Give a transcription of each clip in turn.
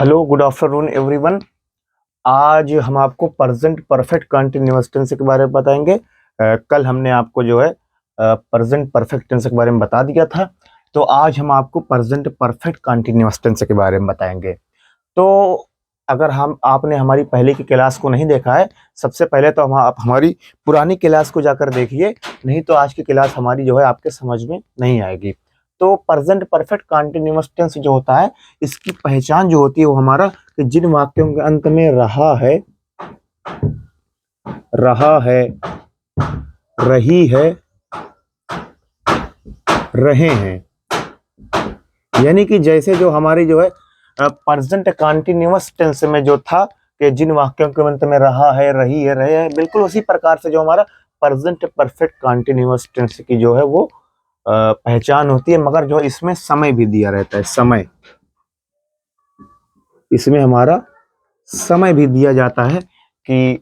Hello, good afternoon everyone. आज हम आपको प्रेजेंट परफेक्ट कंटिन्यूअस टेंस के बारे में बताएंगे। कल हमने आपको जो है प्रेजेंट परफेक्ट टेंस के बारे में बता दिया था। तो आज हम आपको प्रेजेंट परफेक्ट कंटिन्यूअस टेंस के बारे में बताएंगे। तो अगर हम आपने हमारी पहले की क्लास को नहीं देखा है, सबसे पहले तो आप हमारी पुरानी क्लास को जाकर देखिए, नहीं तो आज की क्लास हमारी जो है आपके समझ में नहीं आएगी। तो प्रेजेंट परफेक्ट कंटिन्यूअस टेंस जो होता है, इसकी पहचान जो होती है वो हमारा कि जिन वाक्यों के अंत में रहा है, रही है, रहे हैं, यानी कि जैसे जो हमारी जो है प्रेजेंट कंटिन्यूअस टेंस में जो था कि जिन वाक्यों के अंत में रहा है, रही है, रहे हैं, बिल्कुल उसी प्रकार से जो हमारा प्रेजेंट परफेक्ट कंटिन्यूअस टेंस की जो है वो पहचान होती है। मगर जो इसमें समय भी दिया रहता है, समय, इसमें हमारा समय भी दिया जाता है कि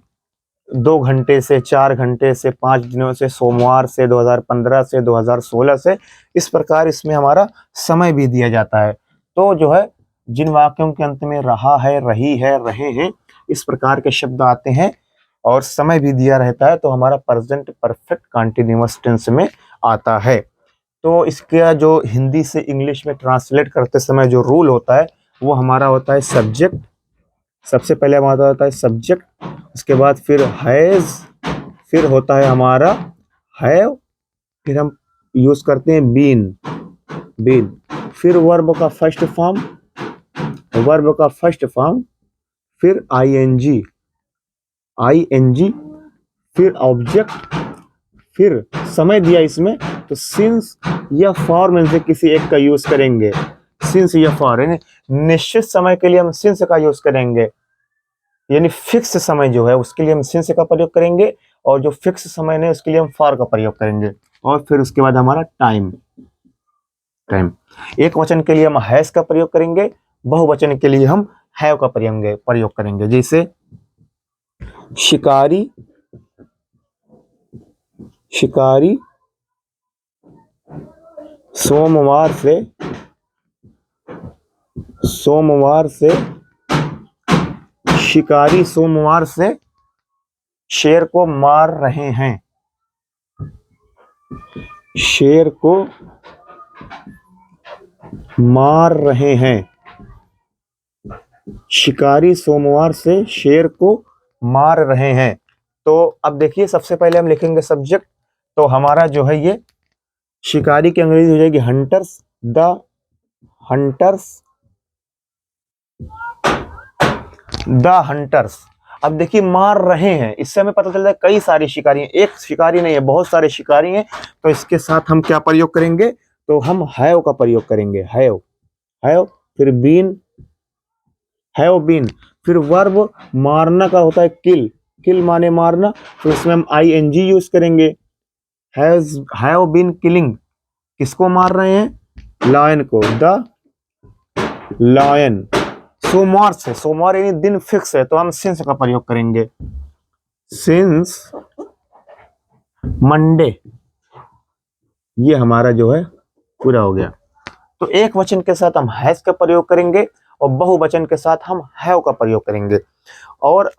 2 घंटे से 4 घंटे से 5 दिनों से, सोमवार से, 2015 से, 2016 से, इस प्रकार इसमें हमारा समय भी दिया जाता है। तो जो है जिन वाक्यों के अंत में रहा है, रही है, रहे हैं, इस प्रकार के शब्द आते हैं और समय भी दिया रहता है, तो हमारा प्रेजेंट परफेक्ट कंटिन्यूअस टेंस में आता है। तो इसका जो हिंदी से इंग्लिश में ट्रांसलेट करते समय जो रूल होता है वो हमारा होता है सब्जेक्ट। सबसे पहले हमारा होता है सब्जेक्ट, उसके बाद फिर हैज, फिर होता है हमारा हैव, फिर हम यूज करते हैं बीन, फिर वर्ब का फर्स्ट फॉर्म, फिर आईएनजी, फिर ऑब्जेक्ट, फिर समय दिया इसमें तो सिंस या फॉर में से किसी एक का यूज करेंगे। सिंस या फॉर, यानी निश्चित समय के लिए हम सिंस का यूज करेंगे, यानी फिक्स समय जो है उसके लिए हम सिंस का प्रयोग करेंगे, और जो फिक्स समय नहीं उसके लिए हम फॉर का प्रयोग करेंगे। और फिर उसके बाद हमारा टाइम, एक वचन के लिए हम हैज का प्रयोग करेंगे, बहुवचन के लिए हम हैव का प्रयोग करेंगे। जैसे शिकारी, सोमवार से शिकारी सोमवार से शेर को मार रहे हैं, शेर को मार रहे हैं। शिकारी सोमवार से शेर को मार रहे हैं। तो अब देखिए, सबसे पहले हम लिखेंगे सब्जेक्ट, तो हमारा जो है ये शिकारी की अंग्रेजी हो जाएगी हंटर्स, द हंटर्स। अब देखिए मार रहे हैं, इससे हमें पता चलता है कई सारे शिकारी हैं, एक शिकारी नहीं है, बहुत सारे शिकारी हैं। तो इसके साथ हम क्या प्रयोग करेंगे, तो हम हैव का प्रयोग करेंगे, हैव, फिर बीन, फिर वर्ब मारना का होता है किल माने मारना, तो इसमें हम आईएनजी यूज करेंगे। हैव बीन किलिंग, किसको मार रहे हैं, लायन को, द लायन। सोमवार यानी दिन फिक्स है, तो हम सिंस का प्रयोग करेंगे, सिंस मंडे। ये हमारा जो है पूरा हो गया। तो एक वचन के साथ हम हैज का प्रयोग करेंगे और बहुवचन के साथ हम हैव का प्रयोग करेंगे, और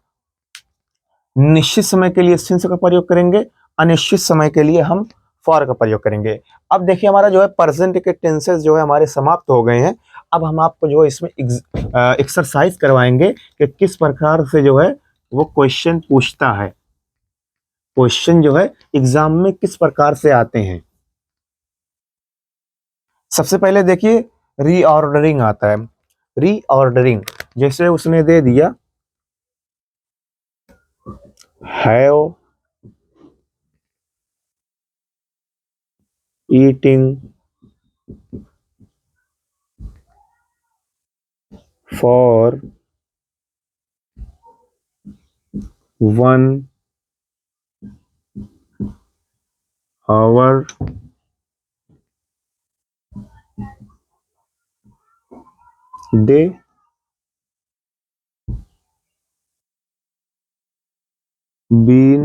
निश्चित समय के लिए सिंस का प्रयोग करेंगे, अनिश्चित समय के लिए हम फॉर का प्रयोग करेंगे। अब देखिए हमारा जो है प्रेजेंट के टेंसेस जो है हमारे समाप्त हो गए हैं। अब हम आपको जो है इसमें एक्सरसाइज करवाएंगे कि किस प्रकार से जो है वो क्वेश्चन पूछता है, क्वेश्चन जो है एग्जाम में किस प्रकार से आते हैं। सबसे पहले देखिए रीऑर्डरिंग आता है। रीऑर्डरिंग, जैसे उसने दे दिया have eating for 1 hour day, been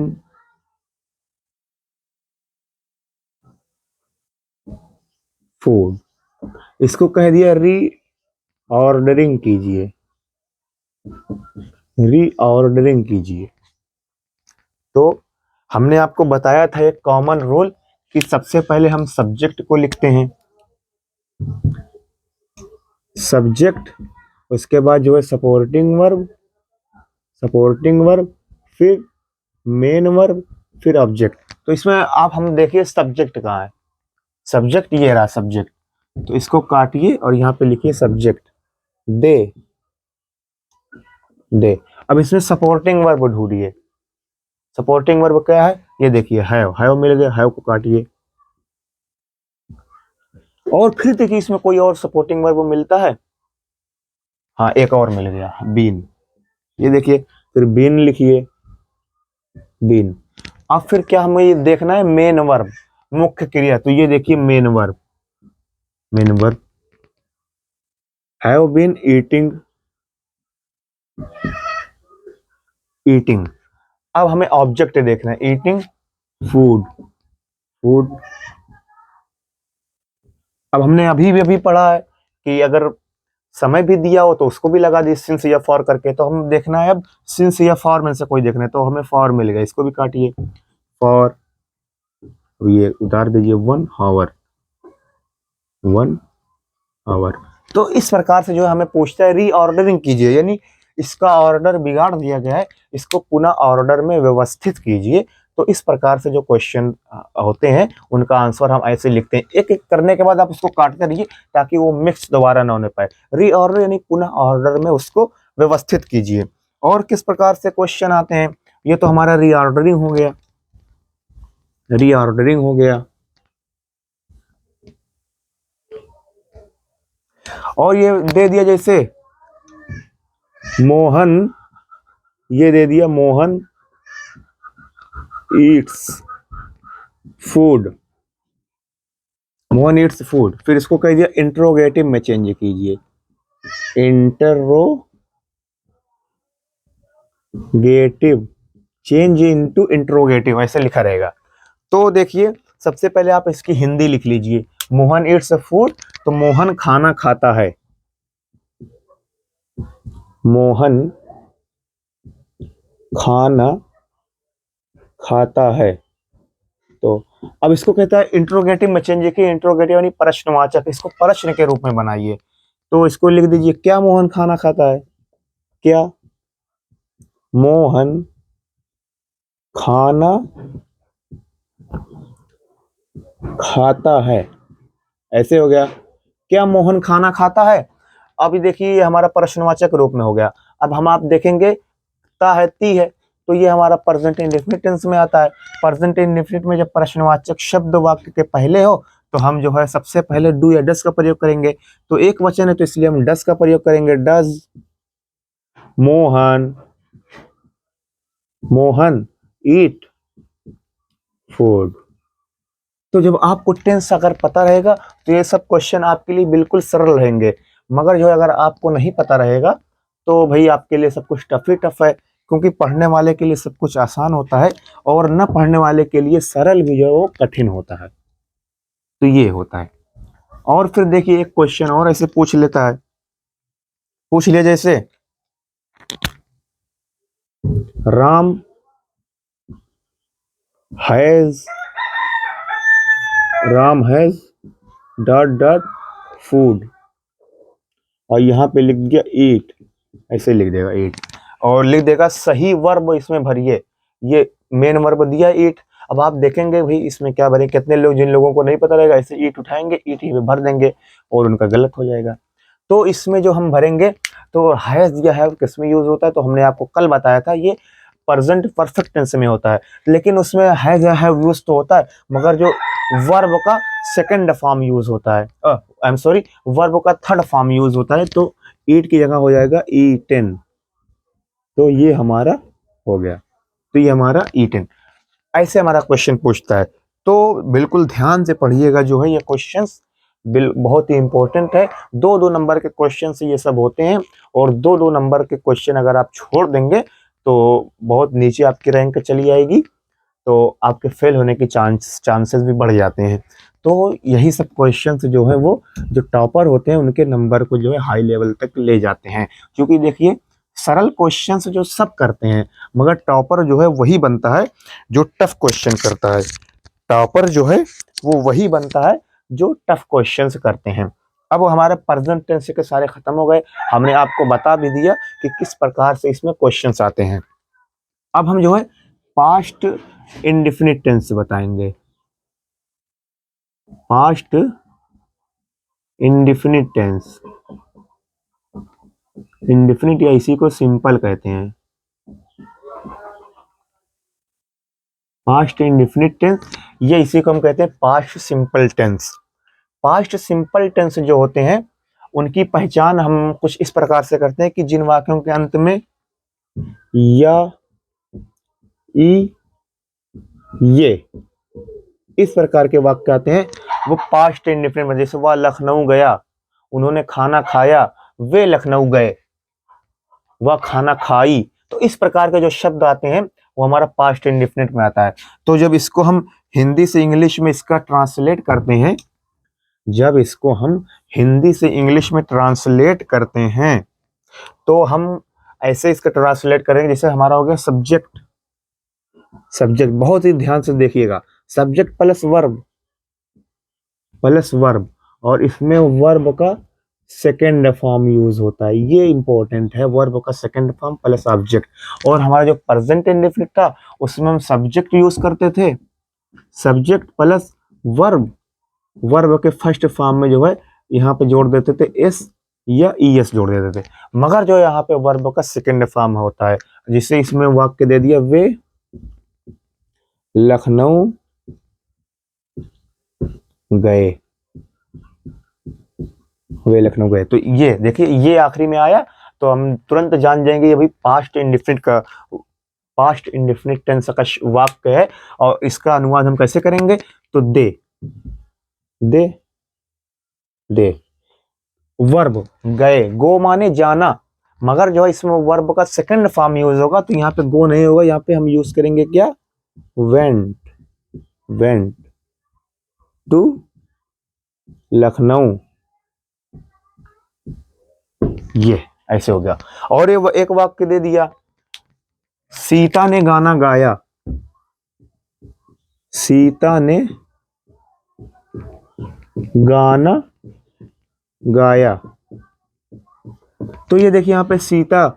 food। इसको कह दिया री ऑर्डरिंग कीजिए, रीऑर्डरिंग कीजिए। तो हमने आपको बताया था एक कॉमन रूल कि सबसे पहले हम सब्जेक्ट को लिखते हैं, सब्जेक्ट, उसके बाद जो है सपोर्टिंग वर्ब, सपोर्टिंग वर्ब, फिर मेन वर्ब, फिर ऑब्जेक्ट। तो इसमें आप हम देखिए सब्जेक्ट कहाँ है, सब्जेक्ट ये रहा सब्जेक्ट, तो इसको काटिए और यहाँ पे लिखिए सब्जेक्ट, दे, दे। अब इसमें सपोर्टिंग वर्ब ढूंढिए, सपोर्टिंग वर्ब क्या है, ये देखिए हैव मिल गया, हैव को काटिए। और फिर देखिए इसमें कोई और सपोर्टिंग वर्ब मिलता है, हाँ एक और मिल गया, बीन, ये देखिए, फिर बीन लिखिए, बीन। अब फिर क्या हमें ये देखना है मेन वर्ब, मुख्य क्रिया, तो ये देखिए main verb, main verb, have been eating, eating. अब हमें ऑब्जेक्ट देखना है, ईटिंग, फूड, फूड। अब हमने अभी पढ़ा है कि अगर समय भी दिया हो तो उसको भी लगा दी सिंस या फॉर करके, तो हम देखना है अब सिंस या फॉर में से कोई देखना है, तो हमें फॉर मिल गया, इसको भी काटिए, फॉर, ये उतार दीजिए, 1 आवर, 1 आवर। तो इस प्रकार से जो है हमें पूछता है रीऑर्डरिंग कीजिए, यानी इसका ऑर्डर बिगाड़ दिया गया है, इसको पुनः ऑर्डर में व्यवस्थित कीजिए। तो इस प्रकार से जो क्वेश्चन होते हैं उनका आंसर हम ऐसे लिखते हैं, एक एक करने के बाद आप उसको काटते रहिए ताकि वो मिक्स दोबारा ना होने पाए। रीऑर्डर यानी पुनः ऑर्डर में उसको व्यवस्थित कीजिए। और किस प्रकार से क्वेश्चन आते हैं, ये तो हमारा रीऑर्डरिंग हो गया, रीऑर्डरिंग हो गया। और ये दे दिया जैसे मोहन, ये दे दिया Mohan Yeats food, Mohan Yeats food, फिर इसको कह दिया इंट्रोगेटिव में चेंज कीजिए, इंटरोगेटिव चेंज इनटू इंट्रोगेटिव, ऐसे लिखा रहेगा। तो देखिए सबसे पहले आप इसकी हिंदी लिख लीजिए, मोहन ईट्स फूड, तो मोहन खाना खाता है, मोहन खाना खाता है। तो अब इसको कहता है इंट्रोगेटिव में चेंज किए, इंट्रोगेटिव यानी प्रश्नवाचक, इसको प्रश्न के रूप में बनाइए। तो इसको लिख दीजिए, क्या मोहन खाना खाता है, क्या मोहन खाना खाता है, ऐसे हो गया, क्या मोहन खाना खाता है। अभी देखिए ये हमारा प्रश्नवाचक रूप में हो गया। अब हम आप देखेंगे ता है, ती है, तो ये हमारा प्रेजेंट इंडेफिनिट टेंस में आता है। प्रेजेंट इंडेफिनिट में जब प्रश्नवाचक शब्द वाक्य के पहले हो तो हम जो है सबसे पहले डू या डस का प्रयोग करेंगे। तो एक वचन है तो इसलिए हम डस का प्रयोग करेंगे, does Mohan, Mohan eat food. तो जब आपको टेंस अगर पता रहेगा तो ये सब क्वेश्चन आपके लिए बिल्कुल सरल रहेंगे। मगर जो अगर आपको नहीं पता रहेगा तो भाई आपके लिए सब कुछ टफ ही टफ है, क्योंकि पढ़ने वाले के लिए सब कुछ आसान होता है और न पढ़ने वाले के लिए सरल भी जो है वो कठिन होता है। तो ये होता है। और फिर देखिए एक क्वेश्चन और ऐसे पूछ लेता है, पूछ लिया जैसे Ram has, Ram has dot dot food, और यहाँ पे लिख दिया ईट, ऐसे लिख देगा ईट, और लिख देगा सही वर्ब इसमें भरिए, ये मेन वर्ब दिया ईट। अब आप देखेंगे भाई इसमें क्या भरे, कितने लोग, जिन लोगों को नहीं पता रहेगा ऐसे ईट उठाएंगे, ईट ही में भर देंगे और उनका गलत हो जाएगा। तो इसमें जो हम भरेंगे तो हैज या हैव किसमें यूज होता है, तो हमने आपको कल बताया था ये प्रेजेंट परफेक्ट टेंस में होता है, लेकिन उसमें हैज या हैव यूज तो होता है मगर जो वर्ब का सेकंड फॉर्म यूज होता है, आई एम सॉरी, वर्ब का थर्ड फॉर्म यूज होता है, तो ईट की जगह हो जाएगा ईटेन। तो ये हमारा हो गया, तो ये हमारा ईटेन। ऐसे हमारा क्वेश्चन पूछता है। तो बिल्कुल ध्यान से पढ़िएगा, जो है ये क्वेश्चंस बहुत ही इंपॉर्टेंट है। 2-2 नंबर के क्वेश्चन ये सब होते हैं, और 2-2 नंबर के क्वेश्चन अगर आप छोड़ देंगे तो बहुत नीचे आपकी रैंक चली आएगी, तो आपके फेल होने की चांसेस भी बढ़ जाते हैं। तो यही सब क्वेश्चंस जो है वो जो टॉपर होते हैं उनके नंबर को जो है हाई लेवल तक ले जाते हैं, क्योंकि देखिए सरल क्वेश्चंस जो सब करते हैं, मगर टॉपर जो है वही बनता है जो टफ क्वेश्चन करता है। टॉपर जो है वो वही बनता है जो टफ क्वेश्चंस करते हैं। अब हमारे प्रेजेंट टेंस के सारे खत्म हो गए, हमने आपको बता भी दिया कि किस प्रकार से इसमें क्वेश्चंस आते हैं। अब हम जो है पास्ट इंडेफिनिट टेंस बताएंगे। पास्ट इंडेफिनिट टेंस, इंडेफिनिट या इसी को सिंपल कहते हैं। पास्ट इंडेफिनिट टेंस या इसी को हम कहते हैं past simple tense. Past simple tense जो होते हैं उनकी पहचान हम कुछ इस प्रकार से करते हैं कि जिन वाक्यों के अंत में या, ई, ये इस प्रकार के वाक्य आते हैं वो पास्ट इंडेफिनिट में। जैसे वह लखनऊ गया, उन्होंने खाना खाया, वे लखनऊ गए, वह खाना खाई। तो इस प्रकार के जो शब्द आते हैं वो हमारा पास्ट इंडेफिनिट में आता है। तो जब इसको हम हिंदी से इंग्लिश में इसका ट्रांसलेट करते हैं, जब इसको हम हिंदी से इंग्लिश में ट्रांसलेट करते हैं तो हम ऐसे इसका ट्रांसलेट करेंगे जैसे हमारा हो गया सब्जेक्ट। सब्जेक्ट बहुत ही ध्यान से देखिएगा, subject plus verb, plus verb, और इसमें वर्ब का सेकेंड फॉर्म यूज होता है। ये इंपॉर्टेंट है, वर्ब का सेकेंड फॉर्म प्लस ऑब्जेक्ट। और हमारा जो प्रेजेंट इंडेफिनिट था उसमें हम सब्जेक्ट यूज करते थे, सब्जेक्ट प्लस वर्ब, वर्ब के फर्स्ट फॉर्म में जो है यहाँ पे जोड़ देते थे एस या ईएस जोड़ देते थे। मगर जो यहाँ पे वर्ब का सेकेंड फॉर्म होता है, जिसे इसमें वाक्य दे दिया वे लखनऊ गए, वे लखनऊ गए। तो ये देखिए ये आखिरी में आया तो हम तुरंत जान जाएंगे ये भाई पास्ट इंडेफिनिट का, पास्ट इंडेफिनिट टेंस का वाक्य है। और इसका अनुवाद हम कैसे करेंगे, तो दे, दे, दे, वर्ब गए, गो माने जाना, मगर जो है इसमें वर्ब का सेकंड फॉर्म यूज होगा तो यहाँ पे गो नहीं होगा, यहाँ पे हम यूज करेंगे क्या, वेंट, वेंट टू लखनऊ, ये ऐसे हो गया। और ये एक वाक्य दे दिया सीता ने गाना गाया, सीता ने गाना गाया। तो ये देखिए यहाँ पे सीता,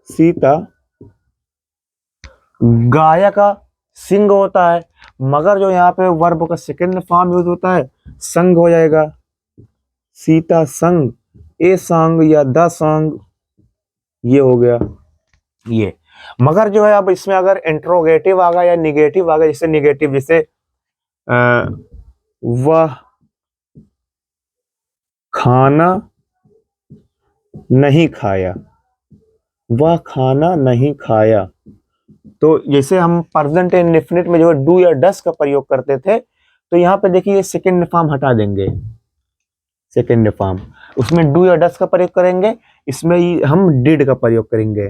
सीता गाया का सिंग होता है, मगर जो यहाँ पे वर्ब का सेकंड फॉर्म यूज होता है संग हो जाएगा, सीता संग, ए संग या द संग, ये हो गया ये। मगर जो है अब इसमें अगर इंट्रोगेटिव आ गया या निगेटिव आ गया, जैसे निगेटिव, जैसे वह खाना नहीं खाया, वह खाना नहीं खाया। तो जैसे हम प्रेजेंट इंडेफिनिट में जो है डू या डस का प्रयोग करते थे, तो यहाँ पे देखिए सेकंड फॉर्म हटा देंगे, सेकंड फॉर्म, उसमें डू या डस का प्रयोग करेंगे, इसमें हम डिड का प्रयोग करेंगे।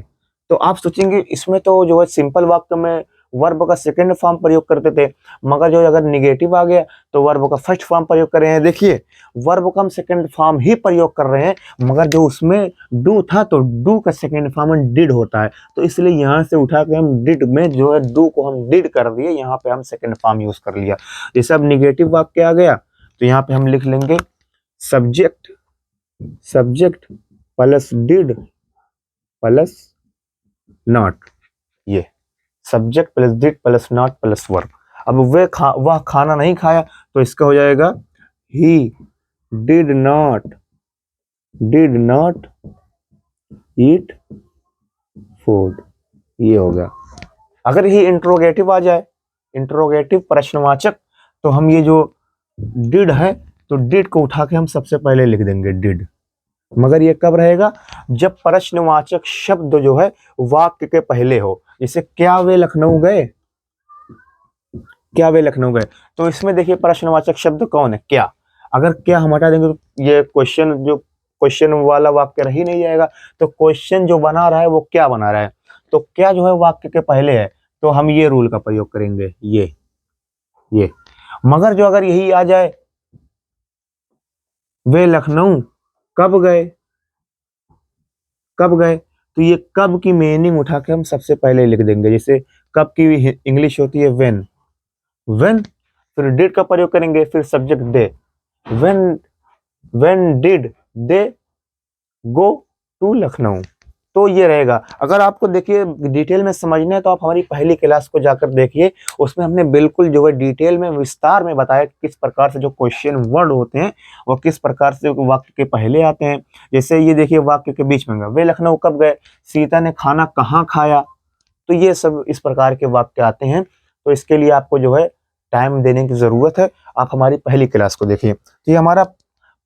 तो आप सोचेंगे इसमें तो जो है सिंपल वाक्य में वर्ब का सेकंड फॉर्म प्रयोग करते थे, मगर जो अगर निगेटिव आ गया तो वर्ब का फर्स्ट फॉर्म प्रयोग कर रहे हैं। देखिए वर्ब का हम सेकंड फॉर्म ही प्रयोग कर रहे हैं, मगर जो उसमें डू था तो डू का सेकंड फॉर्म डिड होता है, तो इसलिए यहाँ से उठा के हम डिड में जो है डू को हम डिड कर दिए, यहाँ पे हम सेकंड फॉर्म यूज कर लिया। जैसे अब निगेटिव वाक्य आ गया तो यहाँ पे हम लिख लेंगे subject, subject plus did plus not, ये subject plus did plus not plus verb. अब वह खाना नहीं खाया तो इसका हो जाएगा ही डिड नॉट ईट फूड, ये हो गया। अगर ही इंट्रोगेटिव आ जाए, इंट्रोगेटिव प्रश्नवाचक, तो हम ये जो डिड है तो डिड को उठा के हम सबसे पहले लिख देंगे डिड, मगर ये कब रहेगा, जब प्रश्नवाचक शब्द जो है वाक्य के पहले हो। जैसे क्या वे लखनऊ गए, क्या वे लखनऊ गए, तो इसमें देखिए प्रश्नवाचक शब्द कौन है, क्या। अगर क्या हम हटा देंगे तो ये क्वेश्चन, जो क्वेश्चन वाला वाक्य रह ही नहीं जाएगा, तो क्वेश्चन जो बना रहा है वो क्या बना रहा है, तो क्या जो है वाक्य के पहले है, तो हम ये रूल का प्रयोग करेंगे, ये। मगर जो अगर यही आ जाए वे लखनऊ कब गए, कब गए, तो ये कब की मीनिंग उठा के हम सबसे पहले लिख देंगे। जैसे कब की इंग्लिश होती है व्हेन, व्हेन, फिर डिड का प्रयोग करेंगे, फिर subject they, when, when did they go to Lucknow. तो ये रहेगा। अगर आपको देखिए डिटेल में समझना है तो आप हमारी पहली क्लास को जाकर देखिए, उसमें हमने बिल्कुल जो है डिटेल में विस्तार में बताया कि किस प्रकार से जो क्वेश्चन वर्ड होते हैं वो किस प्रकार से वाक्य के पहले आते हैं। जैसे ये देखिए वाक्य के बीच में गए, वे लखनऊ कब गए, सीता ने खाना कहाँ खाया। तो ये सब इस प्रकार के वाक्य आते हैं। तो इसके लिए आपको जो है टाइम देने की जरूरत है। आप हमारी पहली क्लास को देखिए। तो ये हमारा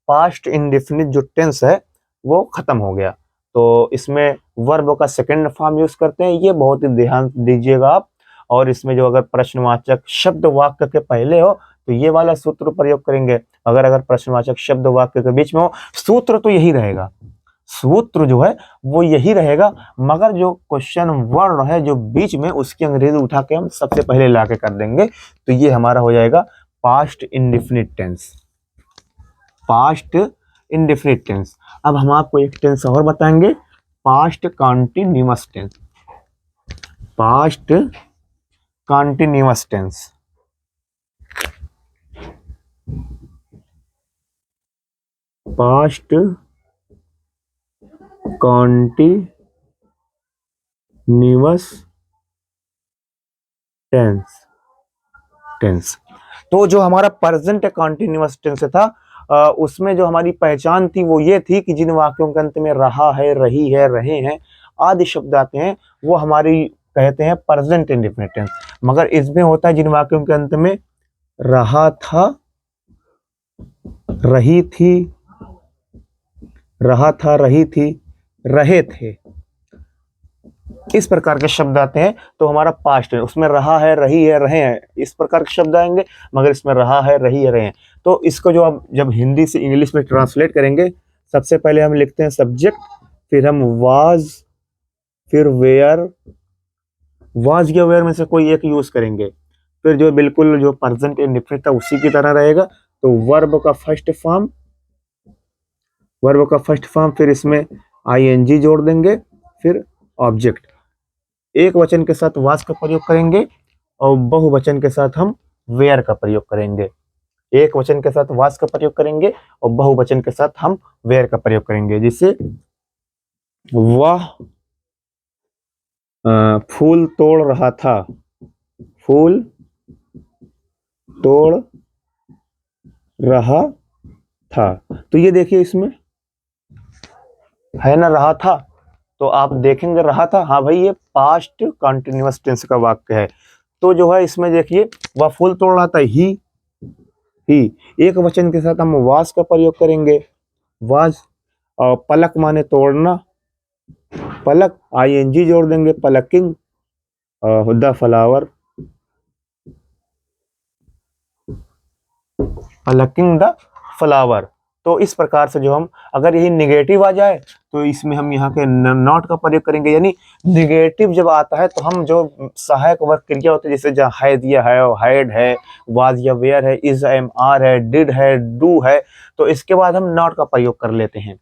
पास्ट इंडेफिनिट जो टेंस है वो खत्म हो गया। तो इसमें वर्ब का सेकंड फॉर्म यूज करते हैं, ये बहुत ही ध्यान दीजिएगा आप। और इसमें जो अगर प्रश्नवाचक शब्द वाक्य के पहले हो तो ये वाला सूत्र प्रयोग करेंगे। अगर प्रश्नवाचक शब्द वाक्य के बीच में हो, सूत्र तो यही रहेगा, सूत्र जो है वो यही रहेगा, मगर जो क्वेश्चन वर्ड है जो बीच में उसकी अंग्रेजी उठा के हम सबसे पहले ला के कर देंगे। तो ये हमारा हो जाएगा past indefinite tense, past indefinite tense. अब हम आपको एक टेंस और बताएंगे, past continuous tense, past continuous tense. Past continuous tense, tense. तो जो हमारा प्रेजेंट कॉन्टिन्यूअस टेंस था उसमें जो हमारी पहचान थी वो ये थी कि जिन वाक्यों के अंत में रहा है, रही है, रहे हैं आदि शब्द आते हैं वो हमारी कहते हैं प्रेजेंट इंडेफिनिट टेंस। मगर इसमें होता है जिन वाक्यों के अंत में रहा था, रही थी, रहा था, रही थी, रहे थे, इस प्रकार के शब्द आते हैं तो हमारा पास्ट है। उसमें रहा है, रही है, रहे हैं इस प्रकार के शब्द आएंगे, मगर इसमें रहा है, रही है, रहे हैं। तो इसको जो अब जब हिंदी से इंग्लिश में ट्रांसलेट करेंगे, सबसे पहले हम लिखते हैं सब्जेक्ट, फिर हम वाज, फिर वेयर, वाज या वेयर में से कोई एक यूज करेंगे, फिर जो बिल्कुल जो प्रेजेंट इंडेफिनिट था उसी की तरह रहेगा। तो वर्ब का फर्स्ट फॉर्म, वर्ब का फर्स्ट फॉर्म, फिर इसमें आईएनजी जोड़ देंगे, फिर ऑब्जेक्ट। एक वचन के साथ वाज का प्रयोग करेंगे और बहुवचन के साथ हम वेयर का प्रयोग करेंगे। एक वचन के साथ वाज का प्रयोग करेंगे और बहुवचन के साथ हम वेयर का प्रयोग करेंगे। जिससे वह फूल तोड़ रहा था, फूल तोड़ रहा था। तो ये देखिए इसमें है ना रहा था, तो आप देखेंगे रहा था, हाँ भाई ये पास्ट कंटिन्यूअस टेंस का वाक्य है। तो जो है इसमें देखिए वह फूल तोड़ रहा था, ही, एक वचन के साथ हम वाज का प्रयोग करेंगे, वाज। और पलक माने तोड़ना, पलक, आईएनजी जोड़ देंगे, पलकिंग द फ्लावर, पलकिंग द फ्लावर। तो इस प्रकार से जो हम अगर यही निगेटिव आ जाए तो इसमें हम यहाँ के नॉट का प्रयोग करेंगे। यानी निगेटिव जब आता है तो हम जो सहायक वर्ग क्रिया होती है, जैसे जहाँ है दिया है, हैड है, वाज या वेयर है, इज एम आर है, डिड है, डू है, तो इसके बाद हम नॉट का प्रयोग कर लेते हैं।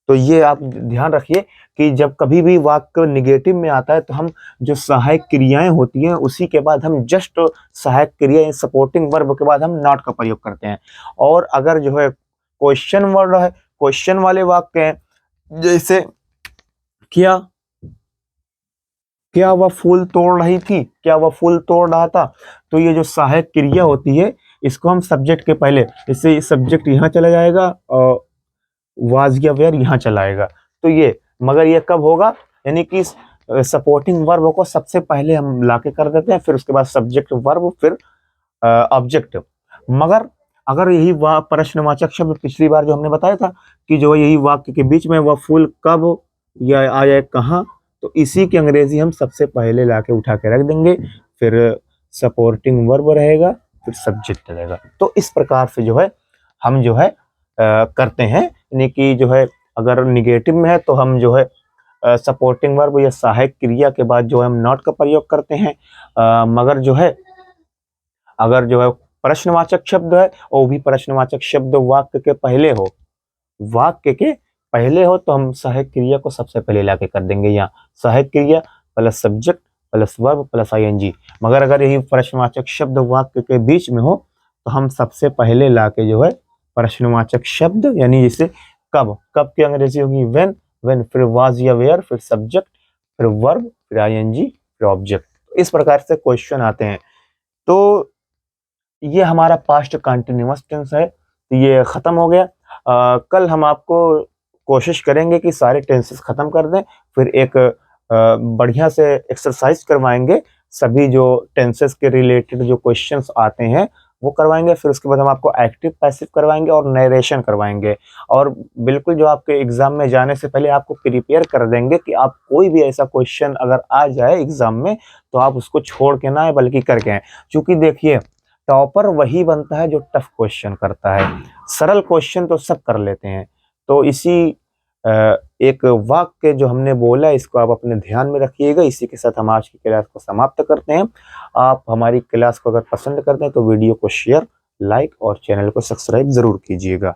तो ये आप ध्यान रखिए कि जब कभी भी वाक्य निगेटिव में आता है तो हम जो सहायक क्रियाएं होती हैं उसी के बाद हम जस्ट सहायक क्रिया सपोर्टिंग वर्ब के बाद हम नॉट का प्रयोग करते हैं। और अगर जो है क्वेश्चन वर्ड है, क्वेश्चन वाले वाक्य हैं, जैसे क्या, क्या वह फूल तोड़ रही थी, क्या वह फूल तोड़ रहा था, तो ये जो सहायक क्रिया होती है इसको हम सब्जेक्ट के पहले, जैसे सब्जेक्ट यहाँ चला जाएगा और वाज या वेयर यहाँ चला आएगा। तो ये, मगर ये कब होगा, यानी कि सपोर्टिंग वर्ब को सबसे पहले हम लाके कर देते हैं, फिर उसके बाद सब्जेक्ट वर्ब, फिर ऑब्जेक्ट। मगर अगर यही प्रश्नवाचक शब्द पिछली बार जो हमने बताया था कि जो यही वाक्य के बीच में वह फूल कब या आया कहाँ, तो इसी की अंग्रेजी हम सबसे पहले लाके उठा के रख देंगे, फिर सपोर्टिंग वर्ब रहेगा, फिर सब्जेक्ट रहेगा। तो इस प्रकार से जो है हम जो है करते हैं। यानी कि जो है अगर निगेटिव में है तो हम जो है सपोर्टिंग वर्ब या सहायक क्रिया के बाद जो है हम नॉट का प्रयोग करते हैं। मगर जो है अगर जो है प्रश्नवाचक शब्द है और भी प्रश्नवाचक शब्द वाक्य के पहले हो, वाक्य के पहले हो तो हम सहायक क्रिया को सबसे पहले लाके कर देंगे, यहाँ सहायक क्रिया plus subject plus verb plus ING. मगर अगर यही प्रश्नवाचक शब्द वाक्य के बीच में हो तो हम सबसे पहले लाके जो है प्रश्नवाचक शब्द, यानी जैसे कब, कब की अंग्रेजी होगी व्हेन, व्हेन फिर वाज या वेयर, फिर सब्जेक्ट, फिर वर्ब, फिर आईएनजी, फिर ऑब्जेक्ट। इस प्रकार से क्वेश्चन आते हैं। तो ये हमारा पास्ट कंटिन्यूअस टेंस है, तो ये खत्म हो गया। कल हम आपको कोशिश करेंगे कि सारे टेंसेस खत्म कर दें, फिर एक बढ़िया से एक्सरसाइज करवाएंगे, सभी जो टेंसेस के रिलेटेड जो क्वेश्चंस आते हैं वो करवाएंगे। फिर उसके बाद हम आपको एक्टिव पैसिव करवाएंगे और नरेशन करवाएंगे, और बिल्कुल जो आपके एग्जाम में जाने से पहले आपको प्रिपेयर कर देंगे कि आप कोई भी ऐसा क्वेश्चन अगर आ जाए एग्जाम में तो आप उसको छोड़ के ना आए बल्कि करके आए। क्योंकि देखिए, टॉपर वही बनता है जो टफ क्वेश्चन करता है, सरल क्वेश्चन तो सब कर लेते हैं। तो इसी एक वाक्य जो हमने बोला इसको आप अपने ध्यान में रखिएगा। इसी के साथ हम आज की क्लास को समाप्त करते हैं। आप हमारी क्लास को अगर पसंद करते हैं तो वीडियो को शेयर, लाइक और चैनल को सब्सक्राइब जरूर कीजिएगा।